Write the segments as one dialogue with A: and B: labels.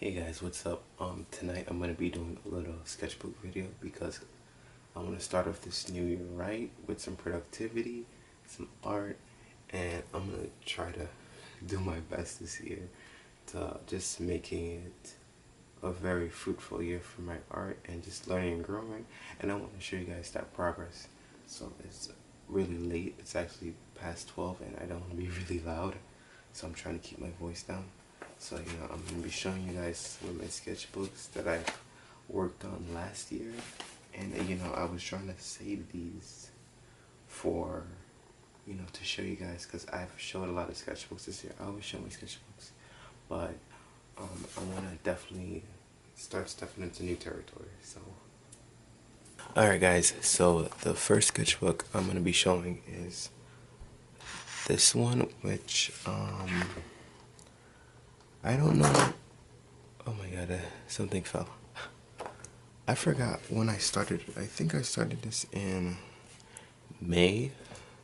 A: Hey guys, what's up? Tonight I'm gonna be doing a little sketchbook video because I want to start off this new year right with some productivity, some art, and I'm gonna try to do my best this year to just making it a very fruitful year for my art and just learning and growing. And I want to show you guys that progress. So it's really late. It's actually past 12, and I don't want to be really loud, so I'm trying to keep my voice down. So, I'm going to be showing you guys some of my sketchbooks that I worked on last year. And, I was trying to save these for, to show you guys, because I've showed a lot of sketchbooks this year. I always show my sketchbooks. But I want to definitely start stepping into new territory. So, alright guys, so the first sketchbook I'm going to be showing is this one, which, I don't know. Oh my god, something fell. I forgot when I started. I think I started this in May,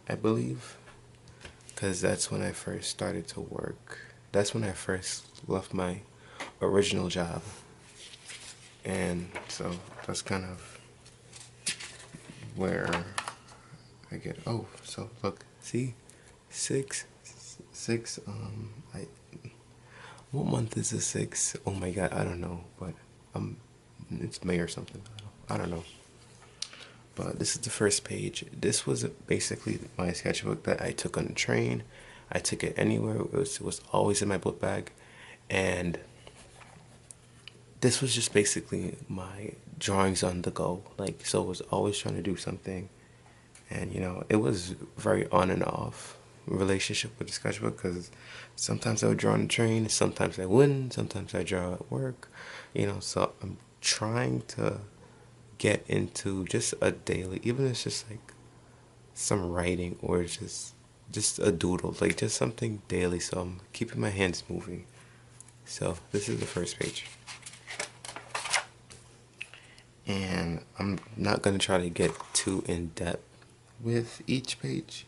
A: I believe. Because that's when I first started to work. That's when I first left my original job. And so that's kind of where I get. Oh, so look, see? Six. I What month is the 6th? Oh my god, I don't know, but it's May or something. I don't know. But this is the first page. This was basically my sketchbook that I took on the train. I took it anywhere. It was always in my book bag, and this was just basically my drawings on the go. Like, so I was always trying to do something, and it was very on and off relationship with the sketchbook, because sometimes I would draw on the train, sometimes I wouldn't, sometimes I draw at work, so I'm trying to get into just a daily, even if it's just like some writing or just a doodle, like just something daily, so I'm keeping my hands moving. So this is the first page, and I'm not gonna try to get too in depth with each page,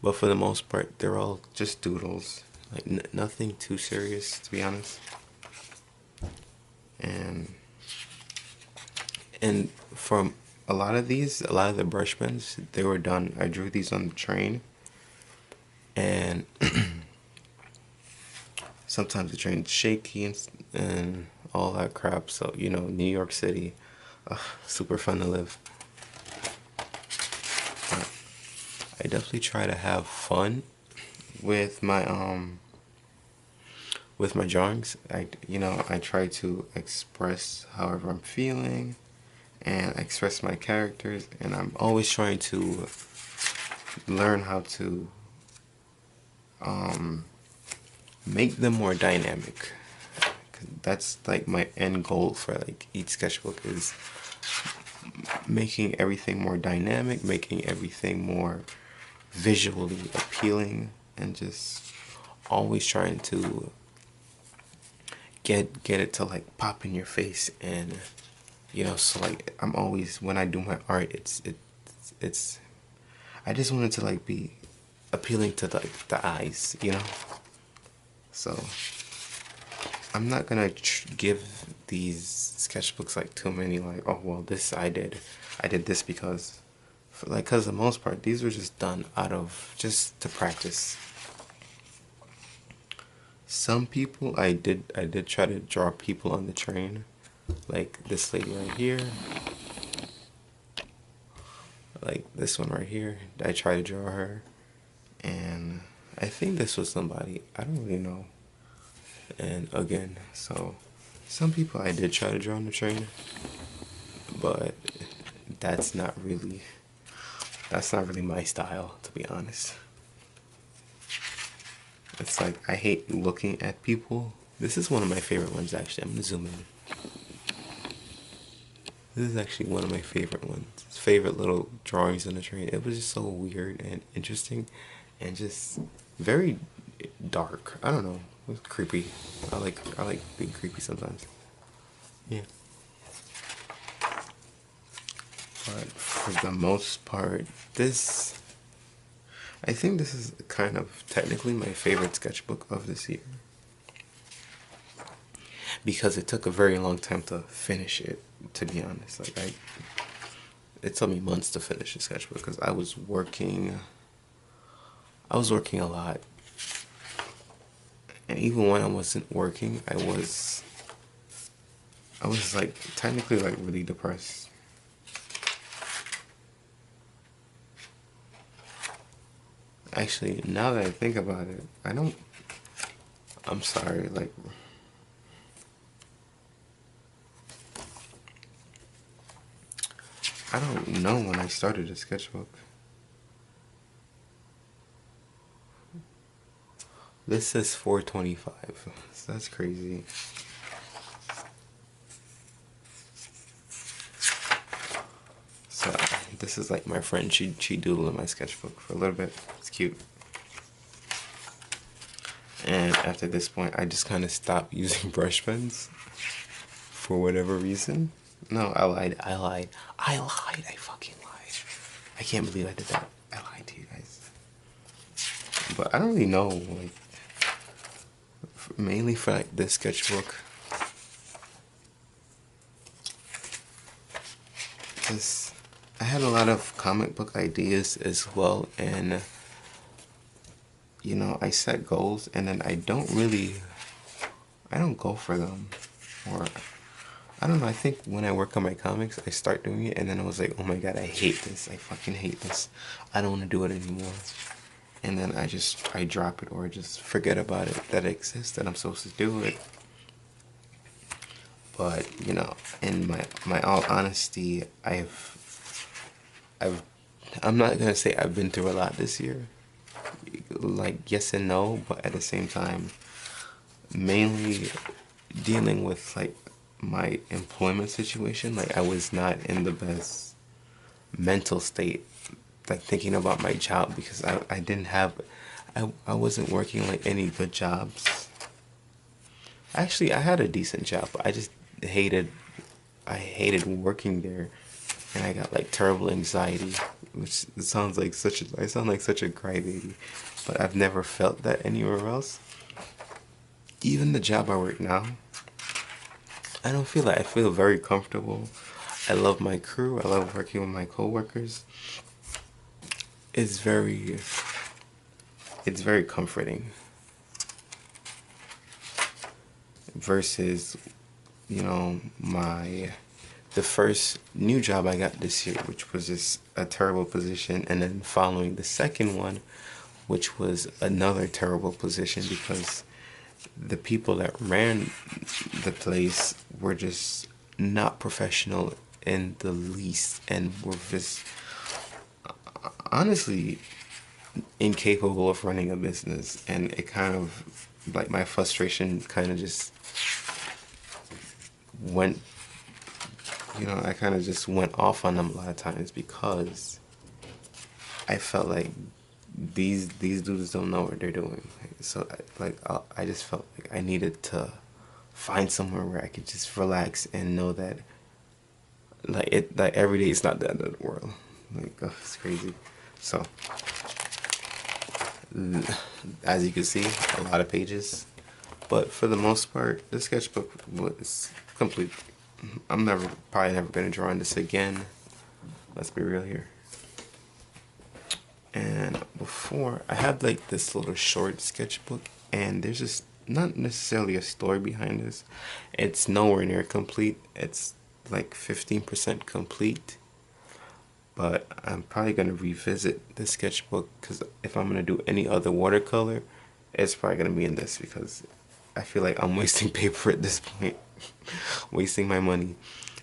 A: but for the most part, they're all just doodles. Like, nothing too serious, to be honest. And from a lot of the brush pens, they were done. I drew these on the train, and sometimes the train's shaky and all that crap. So New York City, super fun to live. I definitely try to have fun with my drawings. I try to express however I'm feeling and express my characters, and I'm always trying to learn how to make them more dynamic. That's like my end goal for like each sketchbook, is making everything more dynamic, making everything more visually appealing, and just always trying to get it to like pop in your face. And so like I'm always, when I do my art, it's I just want it to like be appealing to like the eyes, so I'm not gonna give these sketchbooks like too many like, oh well, this I did this because, because the most part these were just done out of just to practice. Some people I did try to draw people on the train, like this lady right here, like this one right here. I tried to draw her, and I think this was somebody, I don't really know. And again, so some people I did try to draw on the train, but that's not really my style, to be honest. It's like, I hate looking at people. This is one of my favorite ones, actually. I'm gonna zoom in. This is actually one of my favorite ones. Favorite little drawings on the train. It was just so weird and interesting, and just very dark. I don't know. It was creepy. I like being creepy sometimes. Yeah. But for the most part, I think this is kind of technically my favorite sketchbook of this year, because it took a very long time to finish it, to be honest. It took me months to finish the sketchbook because I was working a lot. And even when I wasn't working, I was like technically like really depressed. Actually, now that I think about it, I'm sorry, like, I don't know when I started a sketchbook. This says 425, so that's crazy. So this is like my friend, she doodled in my sketchbook for a little bit. It's cute. And after this point, I just kind of stopped using brush pens for whatever reason. No, I lied. I fucking lied. I can't believe I did that. I lied to you guys. But I don't really know, like, mainly for like this sketchbook, because I had a lot of comic book ideas as well, and you know, I set goals and then I don't go for them. Or I don't know, I think when I work on my comics, I start doing it and then I was like, oh my god, I hate this. I fucking hate this. I don't want to do it anymore. And then I drop it or just forget about it, that it exists, that I'm supposed to do it. But, you know, in my all honesty, I'm not gonna say I've been through a lot this year. Like, yes and no, but at the same time, mainly dealing with like my employment situation. Like, I was not in the best mental state, like thinking about my job, because I wasn't working like any good jobs. Actually, I had a decent job, but I hated working there, and I got like terrible anxiety, which sounds like I sound like such a crybaby, but I've never felt that anywhere else. Even the job I work now, I don't feel that. I feel very comfortable. I love my crew. I love working with my coworkers. It's very comforting. Versus, you know, the first new job I got this year, which was just a terrible position, and then following the second one, which was another terrible position because the people that ran the place were just not professional in the least, and were just honestly incapable of running a business. And it kind of, like, my frustration kind of just went, you know, I kind of just went off on them a lot of times because I felt like these dudes don't know what they're doing. So I just felt like I needed to find somewhere where I could just relax and know that like every day is not the end of the world. Like, oh, it's crazy. So as you can see, a lot of pages, but for the most part, the sketchbook was complete. I'm probably never gonna draw on this again. Let's be real here. And before, I had like this little short sketchbook, and there's just not necessarily a story behind this. It's nowhere near complete. It's like 15% complete. But I'm probably gonna revisit the sketchbook, because if I'm gonna do any other watercolor, it's probably gonna be in this, because I feel like I'm wasting paper at this point. Wasting my money.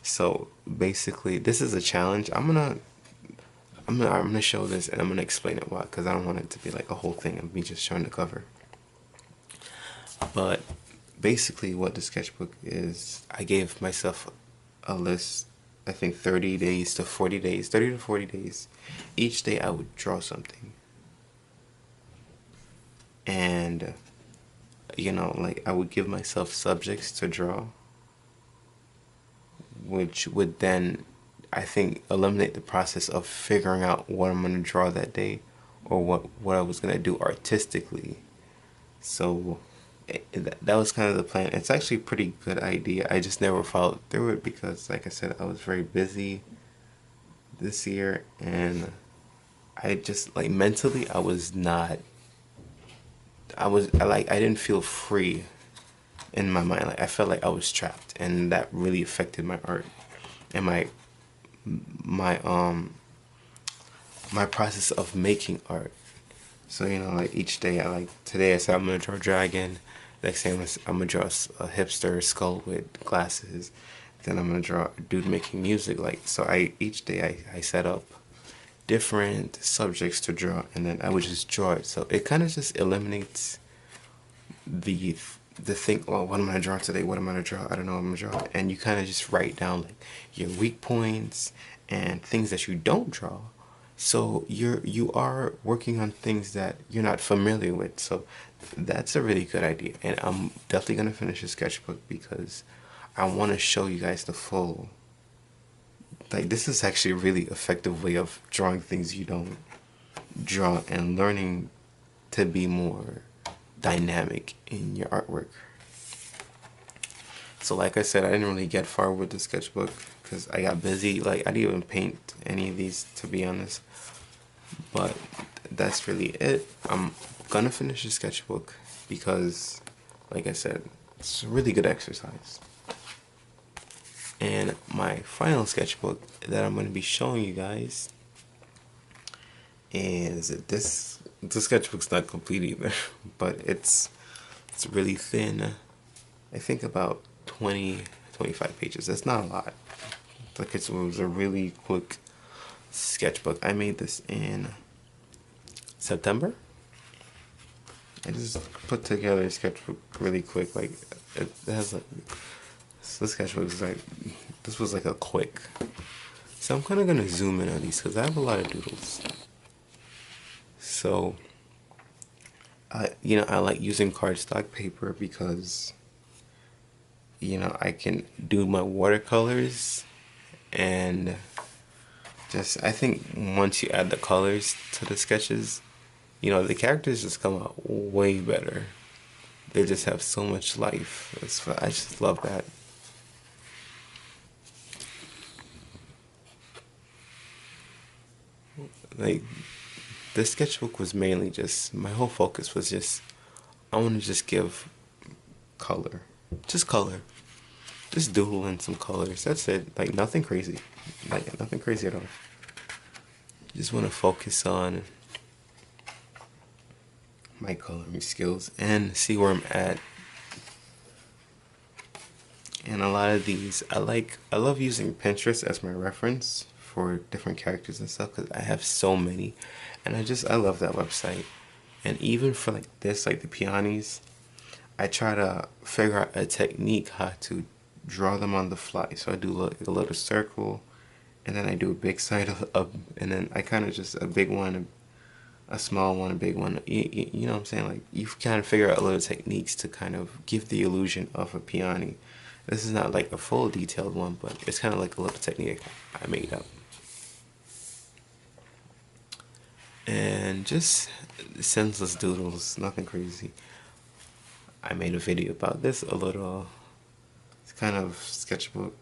A: So basically, this is a challenge. I'm gonna show this and I'm gonna explain it why, because I don't want it to be like a whole thing of me just showing the cover. But basically, what the sketchbook is, I gave myself a list. I think 30 to 40 days. Each day I would draw something. And, you know, like, I would give myself subjects to draw, which would then, I think, eliminate the process of figuring out what I'm going to draw that day, or what I was going to do artistically. So that was kind of the plan. It's actually a pretty good idea. I just never followed through it because, like I said, I was very busy this year, and I just, like, mentally I was not. I didn't feel free in my mind. Like, I felt like I was trapped, and that really affected my art and my my process of making art. So, you know, like, each day, today I said I'm gonna draw a dragon. Next day I'm gonna draw a hipster skull with glasses. Then I'm gonna draw a dude making music. Like, so each day I set up different subjects to draw, and then I would just draw it. So it kind of just eliminates the thing. Oh, what am I gonna draw today? What am I gonna draw? I don't know what I'm gonna draw. And you kind of just write down, like, your weak points and things that you don't draw. So you are working on things that you're not familiar with. So that's a really good idea, and I'm definitely gonna finish the sketchbook because I want to show you guys the full. Like, this is actually a really effective way of drawing things you don't draw and learning to be more dynamic in your artwork. So, like I said, I didn't really get far with the sketchbook because I got busy. Like, I didn't even paint any of these, to be honest. But that's really it. I'm gonna finish the sketchbook because, like I said, it's a really good exercise. And my final sketchbook that I'm going to be showing you guys is this. The sketchbook's not complete either, but it's really thin. I think about 25 pages. That's not a lot. Like, it was a really quick sketchbook. I made this in September. I just put together a sketchbook really quick. Like, it has like, so this sketchbook is like, this was like a quick. So I'm kind of gonna zoom in on these because I have a lot of doodles. So, I like using cardstock paper because, I can do my watercolors, and just, I think once you add the colors to the sketches, the characters just come out way better. They just have so much life. I just love that. Like, this sketchbook was mainly just, my whole focus was just, I want to just give color. Just color. Just doodle in some colors. That's it. Like, nothing crazy. Like, nothing crazy at all. Just want to focus on my coloring skills and see where I'm at. And a lot of these, I love using Pinterest as my reference for different characters and stuff because I have so many, and I love that website. And even for like this, like the peonies, I try to figure out a technique how to draw them on the fly. So I do like a little circle, and then I do a big side of and then I kind of just a big one, a small one, a big one. You know what I'm saying? Like, you kind of figure out little techniques to kind of give the illusion of a peony. This is not like a full detailed one, but it's kind of like a little technique I made up. And just senseless doodles, nothing crazy. I made a video about this, a little, it's kind of sketchbook,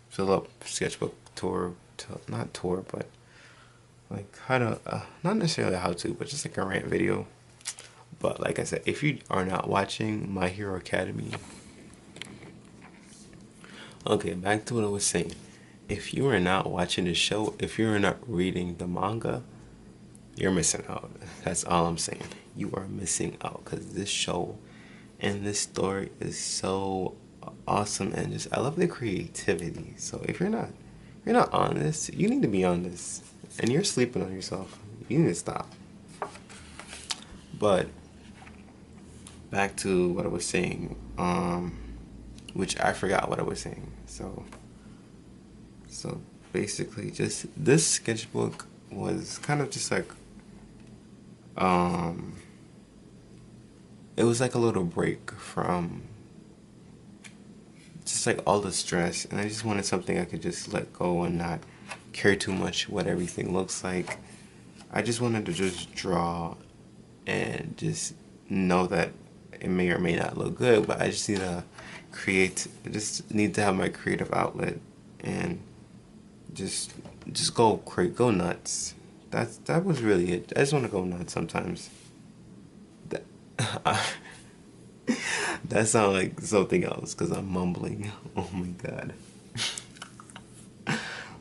A: fill up sketchbook tour, not tour, but like how to, not necessarily how to, but just like a rant video. But like I said, if you are not watching My Hero Academy, okay, back to what I was saying. If you are not watching the show, if you are not reading the manga, you're missing out. That's all I'm saying. You are missing out because this show and this story is so awesome, and just, I love the creativity. So if you're not on this, you need to be on this. And you're sleeping on yourself. You need to stop. But back to what I was saying, which I forgot what I was saying. So basically, just this sketchbook was kind of just like, it was like a little break from just like all the stress, and I just wanted something I could just let go and not care too much what everything looks like. I just wanted to just draw and just know that it may or may not look good, but I just need to have my creative outlet and just go nuts. That was really it. I just want to go nuts sometimes. That that sounds like something else because I'm mumbling. Oh my god.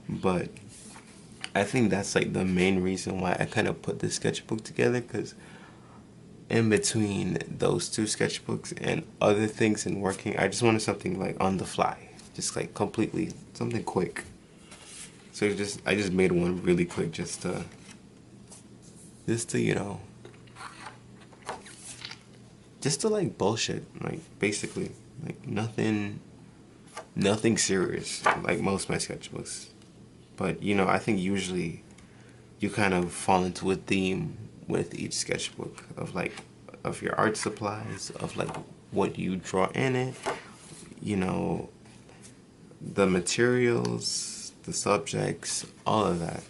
A: But I think that's like the main reason why I kind of put this sketchbook together, because in between those two sketchbooks and other things and working, I just wanted something like on the fly, just like completely something quick. So I just made one really quick just to you know, just to like bullshit, like basically like nothing serious like most of my sketchbooks. But you know, I think usually you kind of fall into a theme with each sketchbook of your art supplies, of like what you draw in it, you know, the materials, the subjects, all of that.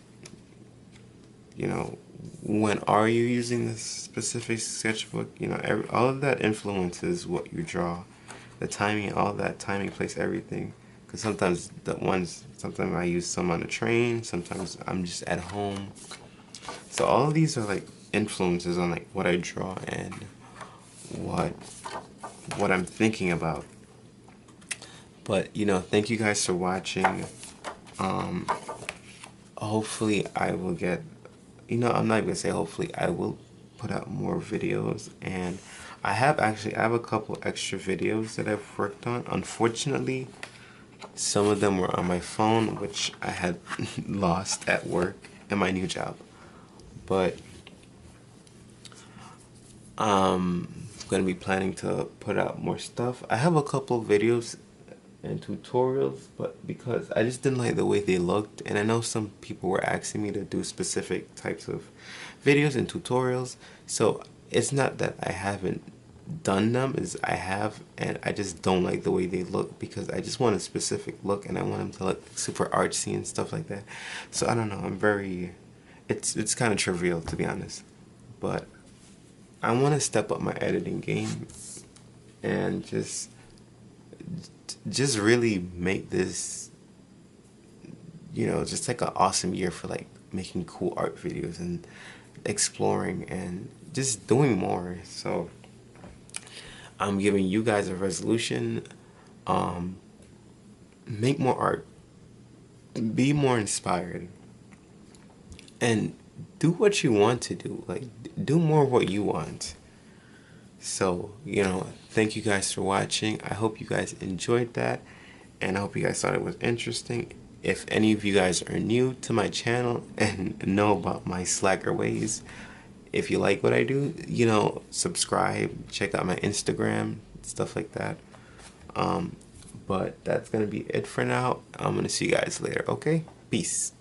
A: You know, when are you using this specific sketchbook? You know, all of that influences what you draw. The timing, all of that, timing, place, everything. Because sometimes I use some on the train, sometimes I'm just at home. So all of these are like influences on like what I draw and what I'm thinking about. But you know, thank you guys for watching. Hopefully I will get, you know, I'm not even gonna say hopefully, I will put out more videos, and I have a couple extra videos that I've worked on. Unfortunately, some of them were on my phone, which I had lost at work in my new job. But I'm gonna be planning to put out more stuff. I have a couple videos and tutorials, but because I just didn't like the way they looked, and I know some people were asking me to do specific types of videos and tutorials, so it's not that I haven't done them, is I have, and I just don't like the way they look, because I just want a specific look and I want them to look super artsy and stuff like that. So I don't know, it's kind of trivial, to be honest, but I want to step up my editing game and just really make this, you know, just like an awesome year for like making cool art videos and exploring and just doing more. So I'm giving you guys a resolution. Make more art, be more inspired, and do what you want to do. Like, do more of what you want. So, you know, thank you guys for watching. I hope you guys enjoyed that, and I hope you guys thought it was interesting. If any of you guys are new to my channel and know about my slacker ways, if you like what I do, you know, subscribe, check out my Instagram, stuff like that. But that's gonna be it for now. I'm gonna see you guys later, okay? Peace.